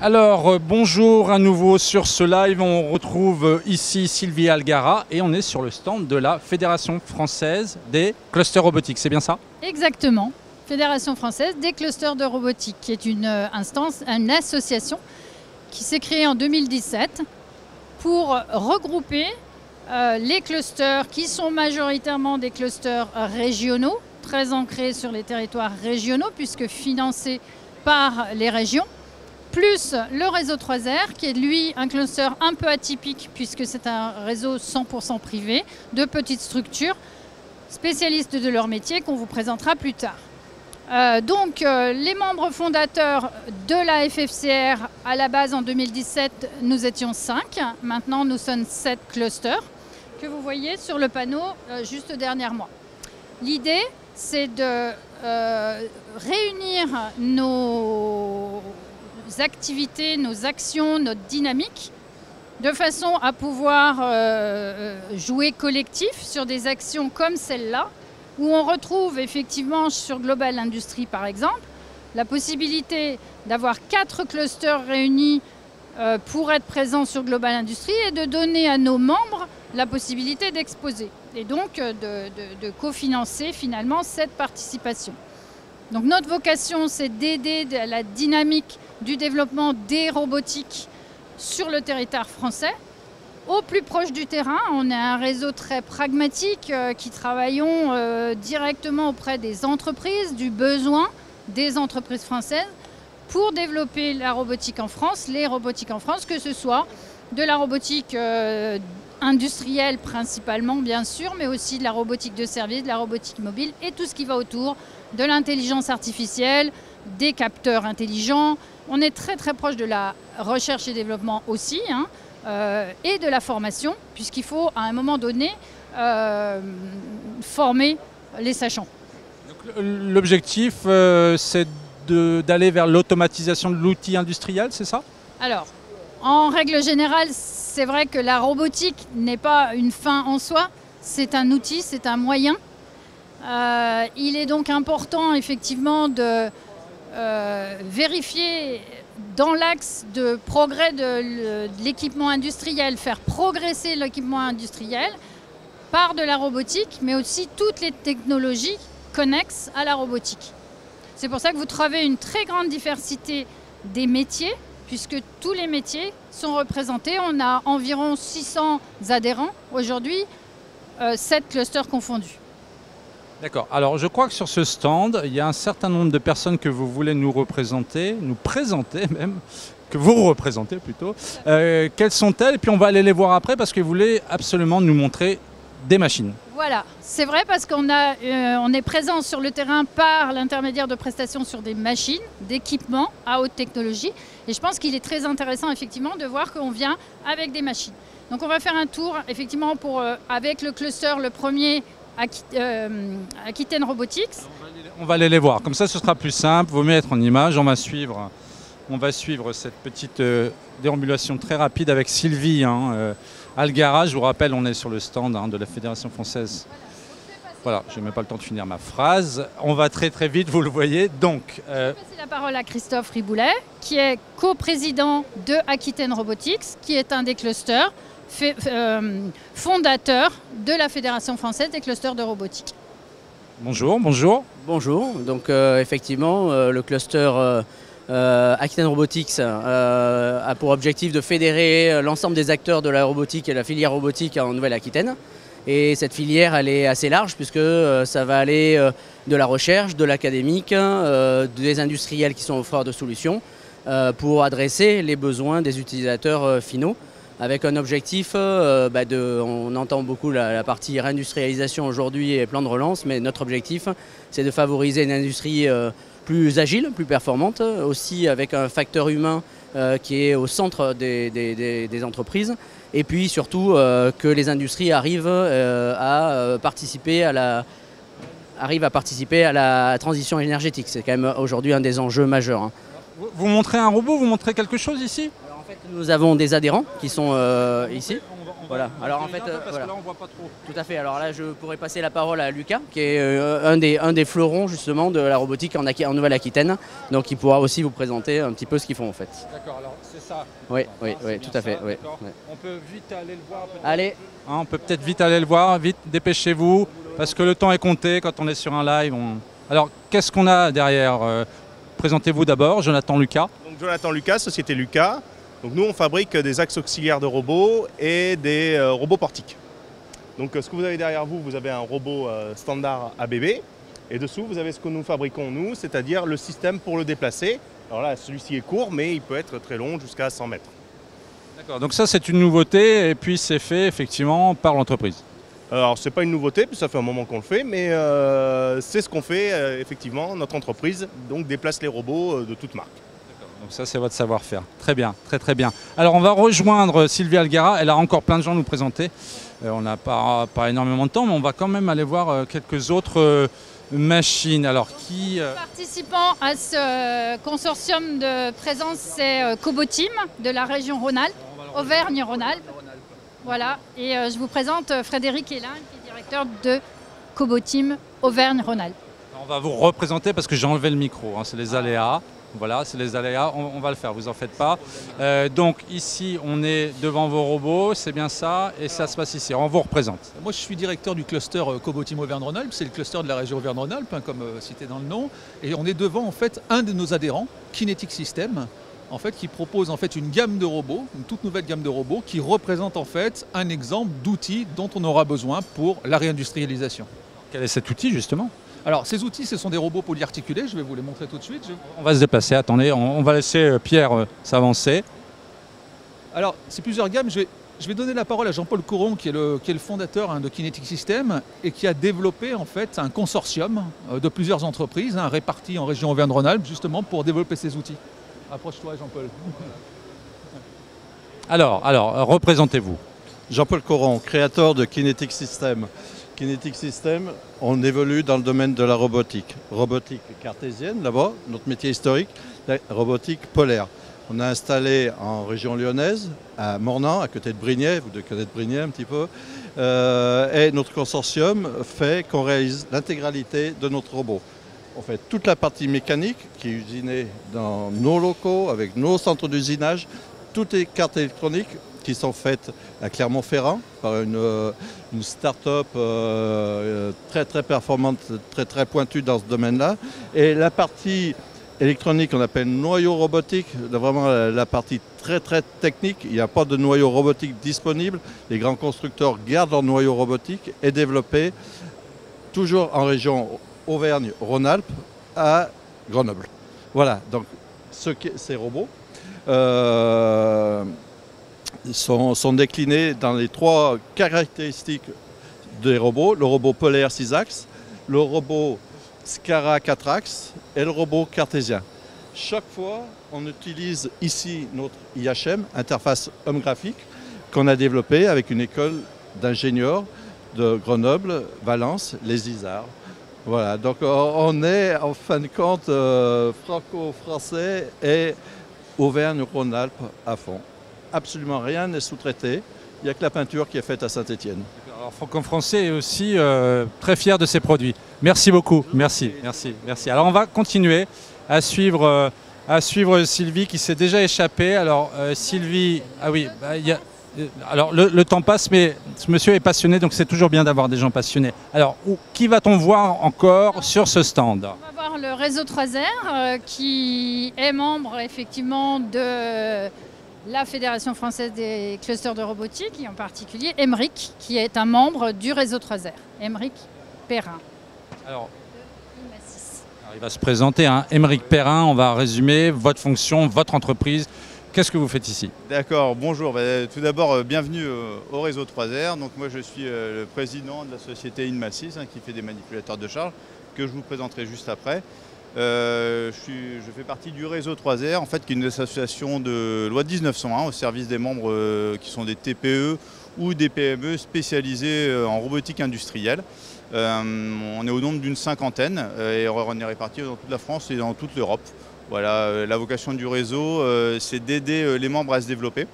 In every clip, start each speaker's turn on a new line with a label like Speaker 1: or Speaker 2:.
Speaker 1: Alors, bonjour à nouveau sur ce live. On retrouve ici Sylvie Algara et on est sur le stand de la Fédération française des clusters robotiques. C'est bien ça?
Speaker 2: Exactement. Fédération française des clusters de robotique, qui est une association qui s'est créée en 2017 pour regrouper les clusters qui sont majoritairement des clusters régionaux, très ancrés sur les territoires régionaux puisque financés par les régions, plus le réseau 3R qui est lui un cluster un peu atypique puisque c'est un réseau 100% privé de petites structures spécialistes de leur métier qu'on vous présentera plus tard. Les membres fondateurs de la FFCR, à la base en 2017, nous étions 5. Maintenant, nous sommes 7 clusters que vous voyez sur le panneau juste derrière moi. L'idée, c'est de réunir nos activités, nos actions, notre dynamique, de façon à pouvoir jouer collectif sur des actions comme celle-là, où on retrouve effectivement sur Global Industry par exemple, la possibilité d'avoir 4 clusters réunis pour être présents sur Global Industry et de donner à nos membres la possibilité d'exposer et donc de cofinancer finalement cette participation. Donc notre vocation, c'est d'aider à la dynamique du développement des robotiques sur le territoire français, au plus proche du terrain. On est un réseau très pragmatique qui travaillons directement auprès des entreprises, du besoin des entreprises françaises pour développer la robotique en France, les robotiques en France, que ce soit de la robotique industrielle principalement bien sûr, mais aussi de la robotique de service, de la robotique mobile et tout ce qui va autour de l'intelligence artificielle, des capteurs intelligents. On est très très proche de la recherche et développement aussi, et de la formation, puisqu'il faut à un moment donné former les sachants.
Speaker 1: L'objectif, c'est d'aller vers l'automatisation de l'outil industriel, c'est ça? Alors,
Speaker 2: en règle générale, c'est vrai que la robotique n'est pas une fin en soi, c'est un outil, c'est un moyen. Il est donc important effectivement de vérifier dans l'axe de progrès de l'équipement industriel, faire progresser l'équipement industriel par de la robotique, mais aussi toutes les technologies connexes à la robotique. C'est pour ça que vous trouvez une très grande diversité des métiers, puisque tous les métiers sont représentés. On a environ 600 adhérents aujourd'hui, 7 clusters confondus.
Speaker 1: D'accord. Alors, je crois que sur ce stand, il y a un certain nombre de personnes que vous voulez nous représenter, nous présenter même, que vous représentez plutôt. Quelles sont-elles? Et puis on va aller les voir après parce que vous voulez absolument nous montrer des machines.
Speaker 2: Voilà, c'est vrai parce qu'on est présent sur le terrain par l'intermédiaire de prestations sur des machines, d'équipements à haute technologie. Et je pense qu'il est très intéressant effectivement de voir qu'on vient avec des machines. Donc on va faire un tour effectivement avec le cluster, le premier, Aquitaine Robotics.
Speaker 1: On va aller les voir, comme ça ce sera plus simple, vaut mieux être en image. On va suivre cette petite déambulation très rapide avec Sylvie Algara. Je vous rappelle, on est sur le stand de la Fédération française. Voilà, je n'ai même pas le temps de finir ma phrase. On va très très vite, vous le voyez. Donc,
Speaker 2: je vais passer la parole à Christophe Riboulet, qui est coprésident de Aquitaine Robotics, qui est un des clusters fondateur de la Fédération française des clusters de robotique.
Speaker 1: Bonjour, bonjour.
Speaker 3: Bonjour, donc effectivement le cluster Aquitaine Robotics a pour objectif de fédérer l'ensemble des acteurs de la robotique et la filière robotique en Nouvelle-Aquitaine. Et cette filière, elle est assez large puisque ça va aller de la recherche, de l'académique, des industriels qui sont offreurs de solutions pour adresser les besoins des utilisateurs finaux, avec un objectif, on entend beaucoup la partie réindustrialisation aujourd'hui et plan de relance, mais notre objectif, c'est de favoriser une industrie plus agile, plus performante, aussi avec un facteur humain qui est au centre des entreprises, et puis surtout que les industries arrivent à participer à la transition énergétique. C'est quand même aujourd'hui un des enjeux majeurs.
Speaker 1: Vous montrez un robot, vous montrez quelque chose ici?
Speaker 3: Alors, en fait, nous avons des adhérents qui sont ici. Voilà. Alors en fait,
Speaker 1: parce
Speaker 3: voilà.
Speaker 1: que là on voit pas trop.
Speaker 3: Tout à fait. Alors là, je pourrais passer la parole à Lucas, qui est un des fleurons justement de la robotique en Nouvelle-Aquitaine. Donc il pourra aussi vous présenter un petit peu ce qu'ils font en fait.
Speaker 1: D'accord, alors c'est ça.
Speaker 3: Oui,
Speaker 1: Ah,
Speaker 3: oui,
Speaker 1: c'est
Speaker 3: oui,
Speaker 1: bien
Speaker 3: tout à fait.
Speaker 1: ça,
Speaker 3: Oui,
Speaker 1: d'accord.
Speaker 3: oui.
Speaker 1: On peut vite aller le voir peut-être.
Speaker 3: Allez,
Speaker 1: Hein, on peut peut-être vite aller le voir, vite, dépêchez-vous, parce que le temps est compté quand on est sur un live. Alors, qu'est-ce qu'on a derrière Présentez-vous d'abord, Jonathan Lucas.
Speaker 4: Donc Jonathan Lucas, société Lucas. Donc nous, on fabrique des axes auxiliaires de robots et des robots portiques. Donc ce que vous avez derrière vous, vous avez un robot standard ABB. Et dessous, vous avez ce que nous fabriquons nous, c'est-à-dire le système pour le déplacer. Alors là, celui-ci est court, mais il peut être très long, jusqu'à 100 mètres.
Speaker 1: D'accord, donc ça c'est une nouveauté et puis c'est fait effectivement par l'entreprise.
Speaker 4: Alors c'est pas une nouveauté, puis ça fait un moment qu'on le fait, mais c'est ce qu'on fait effectivement. Notre entreprise donc déplace les robots de toute marque.
Speaker 1: Donc ça c'est votre savoir-faire. Très bien, très très bien. Alors on va rejoindre Sylvie Algara, elle a encore plein de gens à nous présenter. On n'a pas énormément de temps, mais on va quand même aller voir quelques autres machines. Alors qui...
Speaker 2: Participant à ce consortium de présence, c'est Coboteam de la région Rhône-Alpes, Auvergne-Rhône-Alpes. Voilà, et je vous présente Frédéric Hélin, qui est directeur de Coboteam Auvergne-Rhône-Alpes.
Speaker 1: On va vous représenter parce que j'ai enlevé le micro, hein, c'est les aléas. Voilà, c'est les aléas, on va le faire, vous en faites pas. Donc ici, on est devant vos robots, c'est bien ça, et ça se passe ici. On vous représente.
Speaker 5: Moi, je suis directeur du cluster Coboteam Auvergne-Rhône-Alpes. C'est le cluster de la région Auvergne-Rhône-Alpes, hein, comme cité dans le nom. Et on est devant en fait un de nos adhérents, Kinetic System, en fait, qui propose en fait une gamme de robots, une toute nouvelle gamme de robots, qui représente en fait un exemple d'outils dont on aura besoin pour la réindustrialisation.
Speaker 1: Quel est cet outil justement ?
Speaker 5: Alors, ces outils, ce sont des robots polyarticulés. Je vais vous les montrer tout de suite.
Speaker 1: On va se déplacer, attendez, on va laisser Pierre s'avancer.
Speaker 5: Alors, c'est plusieurs gammes. Je vais donner la parole à Jean-Paul Coron, qui est le fondateur de Kinetic System et qui a développé en fait un consortium de plusieurs entreprises réparties en région Auvergne-Rhône-Alpes, justement pour développer ces outils. Approche-toi, Jean-Paul.
Speaker 1: Alors, représentez-vous.
Speaker 6: Jean-Paul Coron, créateur de Kinetic System. Kinetic System, on évolue dans le domaine de la robotique. Robotique cartésienne, là-bas, notre métier historique, la robotique polaire. On a installé en région lyonnaise, à Mornan, à côté de Brignais, vous devez connaître Brignais un petit peu, et notre consortium fait qu'on réalise l'intégralité de notre robot. On fait toute la partie mécanique qui est usinée dans nos locaux, avec nos centres d'usinage, toutes les cartes électroniques qui sont faites à Clermont-Ferrand par une start-up très très performante, très très pointue dans ce domaine-là. Et la partie électronique, on appelle noyau robotique, vraiment la partie très très technique. Il n'y a pas de noyau robotique disponible. Les grands constructeurs gardent leur noyau robotique et développé toujours en région Auvergne-Rhône-Alpes à Grenoble. Voilà, donc ces robots sont déclinés dans les trois caractéristiques des robots. Le robot polaire 6 axes, le robot Scara 4 axes et le robot cartésien. Chaque fois, on utilise ici notre IHM, interface homme graphique, qu'on a développé avec une école d'ingénieurs de Grenoble, Valence, les Isards. Voilà, donc on est en fin de compte franco-français et Auvergne-Rhône-Alpes à fond. Absolument rien n'est sous-traité. Il n'y a que la peinture qui est faite à Saint-Étienne.
Speaker 1: Alors Franco-Français est aussi très fier de ses produits. Merci beaucoup, merci. Alors on va continuer à suivre Sylvie qui s'est déjà échappée. Alors Sylvie, ah oui, alors le temps passe, mais ce monsieur est passionné, donc c'est toujours bien d'avoir des gens passionnés. Alors qui va-t-on voir encore sur ce stand ?
Speaker 2: On va voir le réseau 3R qui est membre effectivement de la Fédération française des clusters de robotique et en particulier Émeric qui est un membre du réseau 3R, Émeric Perrin.
Speaker 1: Alors, il va se présenter, Émeric Perrin, on va résumer votre fonction, votre entreprise. Qu'est-ce que vous faites ici ?
Speaker 7: D'accord, bonjour. Tout d'abord, bienvenue au réseau 3R. Donc, moi, je suis le président de la société Inmasys qui fait des manipulateurs de charge que je vous présenterai juste après. Je fais partie du réseau 3R, en fait, qui est une association de loi 1901 au service des membres qui sont des TPE ou des PME spécialisées en robotique industrielle. On est au nombre d'une cinquantaine et on est répartis dans toute la France et dans toute l'Europe. Voilà, la vocation du réseau, c'est d'aider les membres à se développer.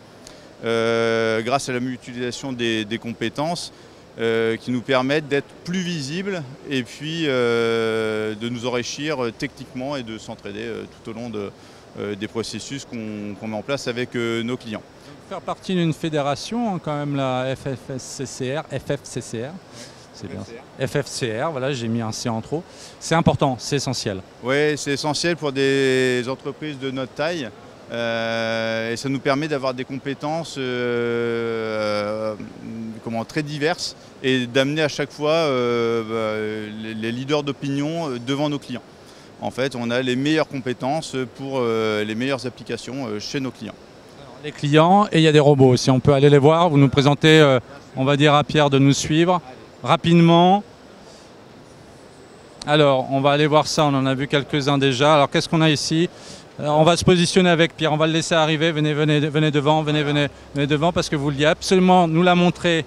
Speaker 7: grâce à la mutualisation des compétences qui nous permettent d'être plus visibles et puis de nous enrichir techniquement et de s'entraider tout au long des processus qu'on met en place avec nos clients.
Speaker 1: Faire partie d'une fédération, hein, quand même, la FFCCR, c'est bien. FFCR, voilà, j'ai mis un C en trop. C'est important, c'est essentiel.
Speaker 7: Oui, c'est essentiel pour des entreprises de notre taille. Et ça nous permet d'avoir des compétences très diverses et d'amener à chaque fois les leaders d'opinion devant nos clients. En fait, on a les meilleures compétences pour les meilleures applications chez nos clients.
Speaker 1: Alors, les clients, et il y a des robots aussi, on peut aller les voir. Vous nous présentez, on va dire à Pierre de nous suivre rapidement. Alors, on va aller voir ça, on en a vu quelques-uns déjà. Alors, qu'est-ce qu'on a ici ? Alors, on va se positionner avec Pierre, on va le laisser arriver. Venez devant, venez devant, parce que vous vouliez absolument nous la montrer,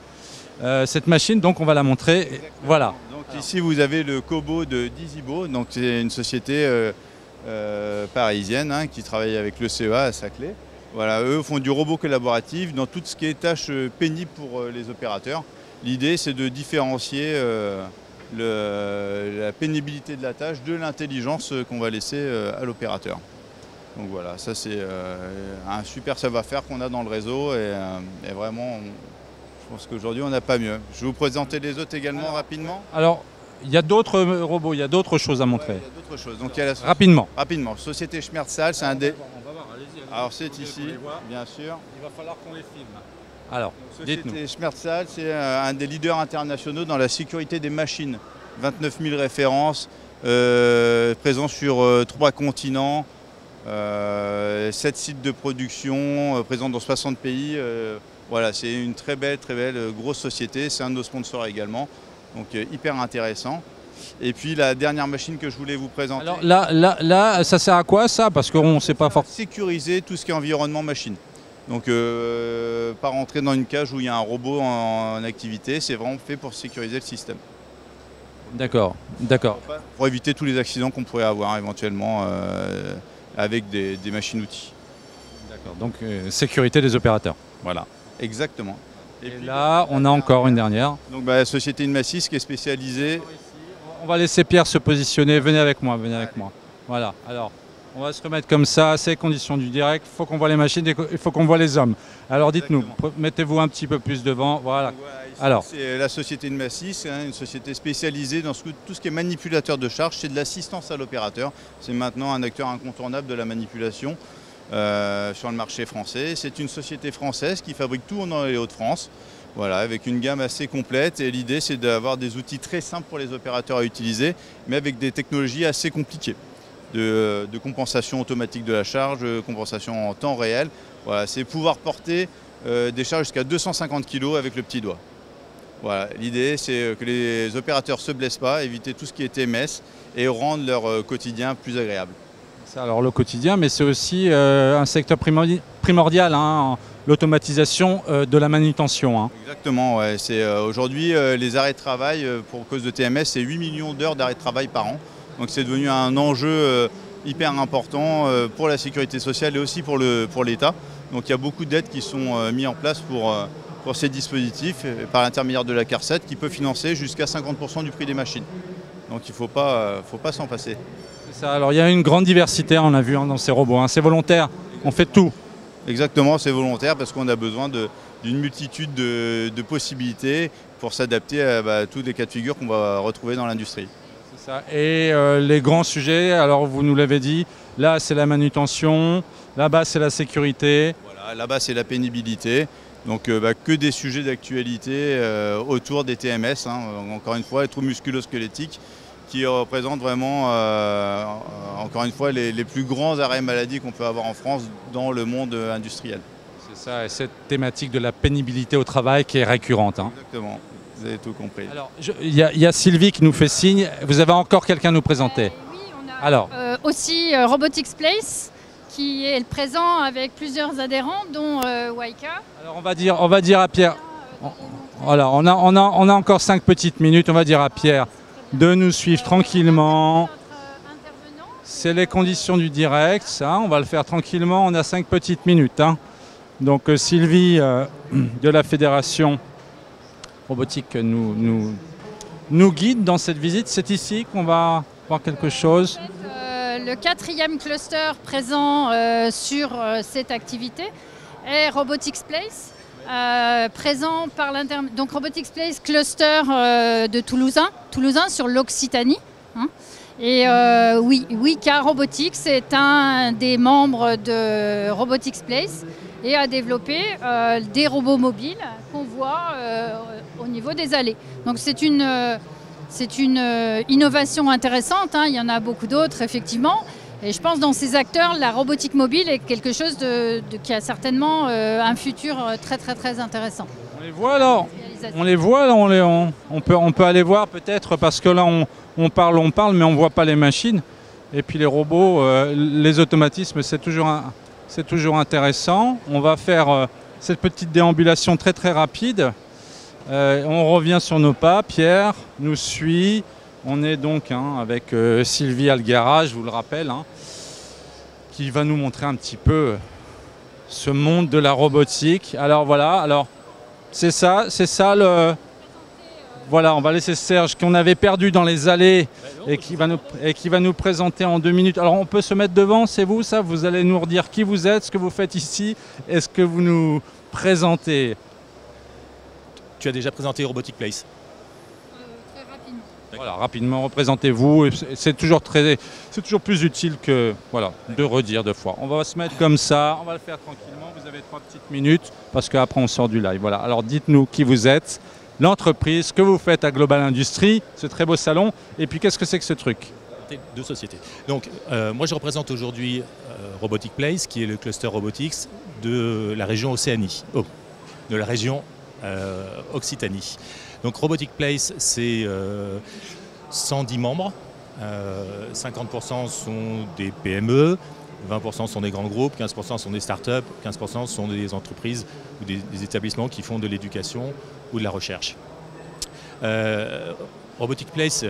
Speaker 1: cette machine, donc on va la montrer.
Speaker 7: Exactement.
Speaker 1: Voilà.
Speaker 7: Donc ici, vous avez le Kobo de Dizibo, donc c'est une société parisienne qui travaille avec le CEA à Saclay. Voilà, eux font du robot collaboratif dans tout ce qui est tâches pénibles pour les opérateurs. L'idée, c'est de différencier la pénibilité de la tâche de l'intelligence qu'on va laisser à l'opérateur. Donc voilà, ça c'est un super savoir-faire qu'on a dans le réseau et vraiment, je pense qu'aujourd'hui on n'a pas mieux. Je vais vous présenter les autres également rapidement.
Speaker 1: Alors, il y a d'autres robots, il y a d'autres choses à montrer.
Speaker 7: Ouais, il y a d'autres choses. Donc, il y a
Speaker 1: Rapidement.
Speaker 7: Rapidement. Société Schmerzal, c'est un des...
Speaker 1: On va voir, allez-y.
Speaker 7: Alors c'est ici, bien sûr.
Speaker 1: Il va falloir qu'on les filme. Alors, dites-nous.
Speaker 7: Société Schmerzal, c'est un des leaders internationaux dans la sécurité des machines. 29 000 références, présents sur 3 continents, 7 sites de production, présents dans 60 pays. Voilà, c'est une très belle grosse société. C'est un de nos sponsors également, donc hyper intéressant. Et puis la dernière machine que je voulais vous présenter.
Speaker 1: Alors là, ça sert à quoi ça? Parce qu'on ne sait pas forcément.
Speaker 7: Sécuriser tout ce qui est environnement machine. Donc pas rentrer dans une cage où il y a un robot en activité, c'est vraiment fait pour sécuriser le système.
Speaker 1: D'accord, d'accord.
Speaker 7: Pour éviter tous les accidents qu'on pourrait avoir éventuellement avec des machines-outils.
Speaker 1: D'accord, donc sécurité des opérateurs.
Speaker 7: Voilà, exactement.
Speaker 1: Et puis, là, on a encore une dernière.
Speaker 7: Donc la société Inmasis qui est spécialisée.
Speaker 1: On va laisser Pierre se positionner. Venez avec moi, venez avec moi. Voilà, alors on va se remettre comme ça, c'est les conditions du direct. Il faut qu'on voit les machines, il faut qu'on voit les hommes. Alors dites-nous, mettez-vous un petit peu plus devant. Voilà. Alors,
Speaker 7: c'est la société Inmasis, une société spécialisée dans tout ce qui est manipulateur de charge. C'est de l'assistance à l'opérateur. C'est maintenant un acteur incontournable de la manipulation sur le marché français. C'est une société française qui fabrique tout dans les Hauts-de-France. Voilà, avec une gamme assez complète. Et l'idée, c'est d'avoir des outils très simples pour les opérateurs à utiliser, mais avec des technologies assez compliquées. De compensation automatique de la charge, de compensation en temps réel. Voilà, c'est pouvoir porter des charges jusqu'à 250 kg avec le petit doigt. Voilà, l'idée c'est que les opérateurs ne se blessent pas, éviter tout ce qui est TMS et rendre leur quotidien plus agréable.
Speaker 1: C'est alors le quotidien, mais c'est aussi un secteur primordial, hein, l'automatisation de la manutention. Hein.
Speaker 7: Exactement, ouais. Aujourd'hui les arrêts de travail pour cause de TMS, c'est 8 millions d'heures d'arrêt de travail par an. Donc c'est devenu un enjeu hyper important pour la sécurité sociale et aussi pour l'État. Donc il y a beaucoup d'aides qui sont mises en place pour ces dispositifs par l'intermédiaire de la CARSAT qui peut financer jusqu'à 50% du prix des machines. Donc il ne faut pas s'en passer.
Speaker 1: C'est ça. Alors il y a une grande diversité, on a vu dans ces robots. Hein. C'est volontaire, on fait tout.
Speaker 7: Exactement, c'est volontaire parce qu'on a besoin d'une multitude de possibilités pour s'adapter à tous les cas de figure qu'on va retrouver dans l'industrie.
Speaker 1: Ça. Et les grands sujets, alors vous nous l'avez dit, là c'est la manutention, là-bas c'est la sécurité.
Speaker 7: Voilà, là-bas c'est la pénibilité, donc que des sujets d'actualité autour des TMS, hein, encore une fois, les troubles musculo-squelettiques qui représentent vraiment, encore une fois, les plus grands arrêts maladie qu'on peut avoir en France dans le monde industriel.
Speaker 1: C'est ça, et cette thématique de la pénibilité au travail qui est récurrente. Hein.
Speaker 7: Exactement. Vous avez tout compris.
Speaker 1: Alors, il y a Sylvie qui nous fait signe. Vous avez encore quelqu'un à nous présenter?
Speaker 2: Oui, on a aussi Robotics Place qui est présent avec plusieurs adhérents, dont Waika.
Speaker 1: Alors on va dire à Pierre. Voilà, on a encore 5 petites minutes. On va dire à Pierre de nous suivre tranquillement. C'est les conditions du direct, ça. On va le faire tranquillement. On a 5 petites minutes. Hein. Donc Sylvie de la Fédération Robotique nous guide dans cette visite. C'est ici qu'on va voir quelque chose.
Speaker 2: Le 4e cluster présent sur cette activité est Robotics Place, présent par l'intermédiaire. Donc Robotics Place, cluster de Toulousain sur l'Occitanie. Hein. Et Wika Robotics est un des membres de Robotics Place et a développé des robots mobiles qu'on voit au niveau des allées. Donc c'est une innovation intéressante, hein. Il y en a beaucoup d'autres effectivement. Et je pense que dans ces acteurs, la robotique mobile est quelque chose qui a certainement un futur très intéressant.
Speaker 1: On les voit alors. On peut aller voir peut-être parce que là on parle mais on ne voit pas les machines. Et puis les robots, les automatismes, c'est toujours intéressant. On va faire cette petite déambulation très rapide. On revient sur nos pas. Pierre nous suit. On est donc avec Sylvie Algara, je vous le rappelle, qui va nous montrer un petit peu ce monde de la robotique. Alors voilà, c'est ça le... Voilà, on va laisser Serge qu'on avait perdu dans les allées et qui va nous présenter en 2 minutes. Alors on peut se mettre devant, c'est vous ça? Vous allez nous redire qui vous êtes, ce que vous faites ici, est-ce que vous nous présentez?
Speaker 8: Tu as déjà présenté Robotic Place.
Speaker 2: Très rapidement.
Speaker 1: Voilà, rapidement, représentez-vous. C'est toujours plus utile que de redire 2 fois. On va se mettre comme ça, on va le faire tranquillement. Vous avez 3 petites minutes parce qu'après on sort du live. Voilà. Alors dites-nous qui vous êtes, l'entreprise, ce que vous faites à Global Industries, ce très beau salon, et puis qu'est-ce que c'est que ce truc?
Speaker 8: 2 sociétés. Donc moi je représente aujourd'hui Robotic Place, qui est le cluster robotics de la région Océanie, de la région Occitanie. Donc Robotic Place, c'est 110 membres, 50% sont des PME, 20% sont des grands groupes, 15% sont des startups, 15% sont des entreprises ou des établissements qui font de l'éducation ou de la recherche. Robotic Place,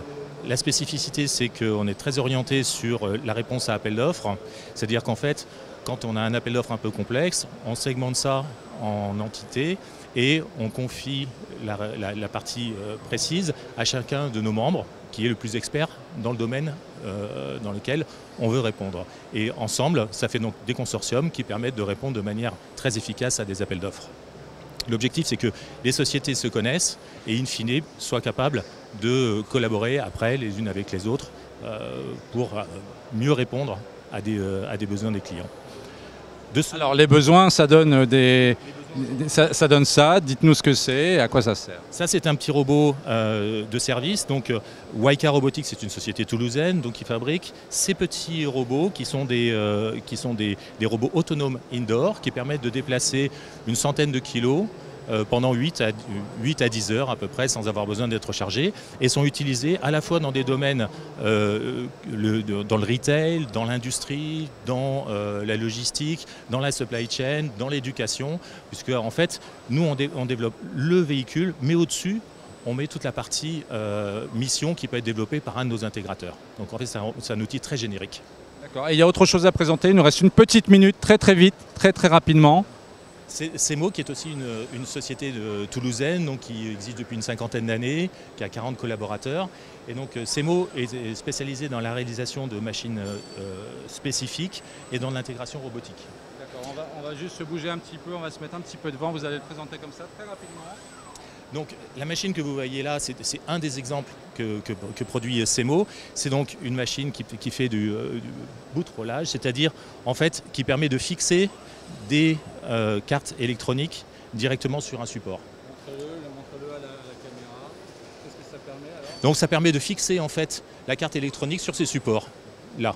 Speaker 8: la spécificité, c'est qu'on est très orienté sur la réponse à appel d'offres, c'est-à-dire qu'en fait, quand on a un appel d'offres un peu complexe, on segmente ça en entités et on confie la partie précise à chacun de nos membres qui est le plus expert dans le domaine dans lequel on veut répondre. Et ensemble, ça fait donc des consortiums qui permettent de répondre de manière très efficace à des appels d'offres. L'objectif, c'est que les sociétés se connaissent et, in fine, soient capables de collaborer après les unes avec les autres pour mieux répondre à des besoins des clients.
Speaker 1: Alors les besoins, ça donne ça donne ça. Dites-nous ce que c'est et à quoi ça sert.
Speaker 8: Ça, c'est un petit robot de service. Donc Wika Robotics, c'est une société toulousaine qui fabrique ces petits robots qui sont des robots autonomes indoor qui permettent de déplacer une centaine de kilos pendant 8 à 10 heures à peu près sans avoir besoin d'être chargés et sont utilisés à la fois dans des domaines dans le retail, dans l'industrie, dans la logistique, dans la supply chain, dans l'éducation, puisque en fait nous on développe le véhicule mais au-dessus on met toute la partie mission qui peut être développée par un de nos intégrateurs. Donc en fait c'est un outil très générique.
Speaker 1: D'accord. Et il y a autre chose à présenter, il nous reste une petite minute, très vite, très rapidement.
Speaker 8: CEMO, qui est aussi une société toulousaine qui existe depuis une 50aine d'années, qui a 40 collaborateurs. Et donc CEMO est spécialisé dans la réalisation de machines spécifiques et dans l'intégration robotique.
Speaker 1: D'accord, on va juste se bouger un petit peu, on va se mettre un petit peu devant, vous allez le présenter comme ça très rapidement.
Speaker 8: Donc la machine que vous voyez là, c'est un des exemples que produit CEMO. C'est donc une machine qui fait du bout rollage, c'est-à-dire en fait qui permet de fixer des cartes électroniques directement sur un support.
Speaker 1: Montre-le à la caméra. Qu'est-ce que ça permet alors?
Speaker 8: Donc ça permet de fixer en fait la carte électronique sur ces supports là.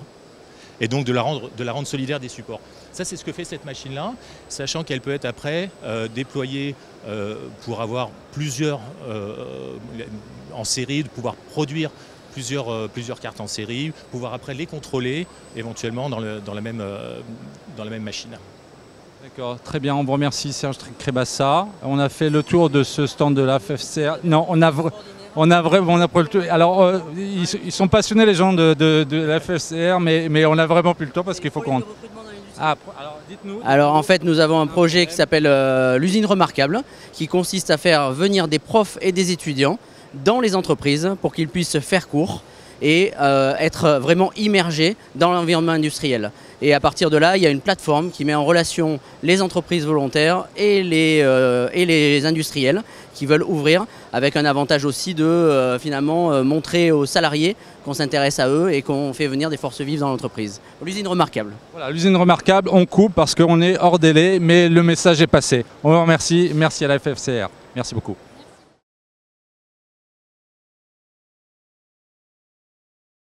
Speaker 8: Et donc de la rendre solidaire des supports. Ça, c'est ce que fait cette machine-là, sachant qu'elle peut être après déployée pour avoir plusieurs en série, de pouvoir produire plusieurs cartes en série, pouvoir après les contrôler éventuellement dans la même machine. D'accord,
Speaker 1: très bien, on vous remercie Serge Crébassa. On a fait le tour de ce stand de la FFCR. Non, on a pas le tour. Alors, ils sont passionnés les gens de la FFCR, mais on a vraiment plus le temps parce qu'il faut qu'on... Alors dites-nous.
Speaker 3: Alors en fait, nous avons un projet qui s'appelle l'usine remarquable, qui consiste à faire venir des profs et des étudiants dans les entreprises pour qu'ils puissent se faire cours et être vraiment immergés dans l'environnement industriel. Et à partir de là, il y a une plateforme qui met en relation les entreprises volontaires et les industriels qui veulent ouvrir, avec un avantage aussi de finalement montrer aux salariés qu'on s'intéresse à eux et qu'on fait venir des forces vives dans l'entreprise. L'usine remarquable.
Speaker 1: Voilà, l'usine remarquable, on coupe parce qu'on est hors délai, mais le message est passé. On vous remercie, merci à la FFCR. Merci beaucoup.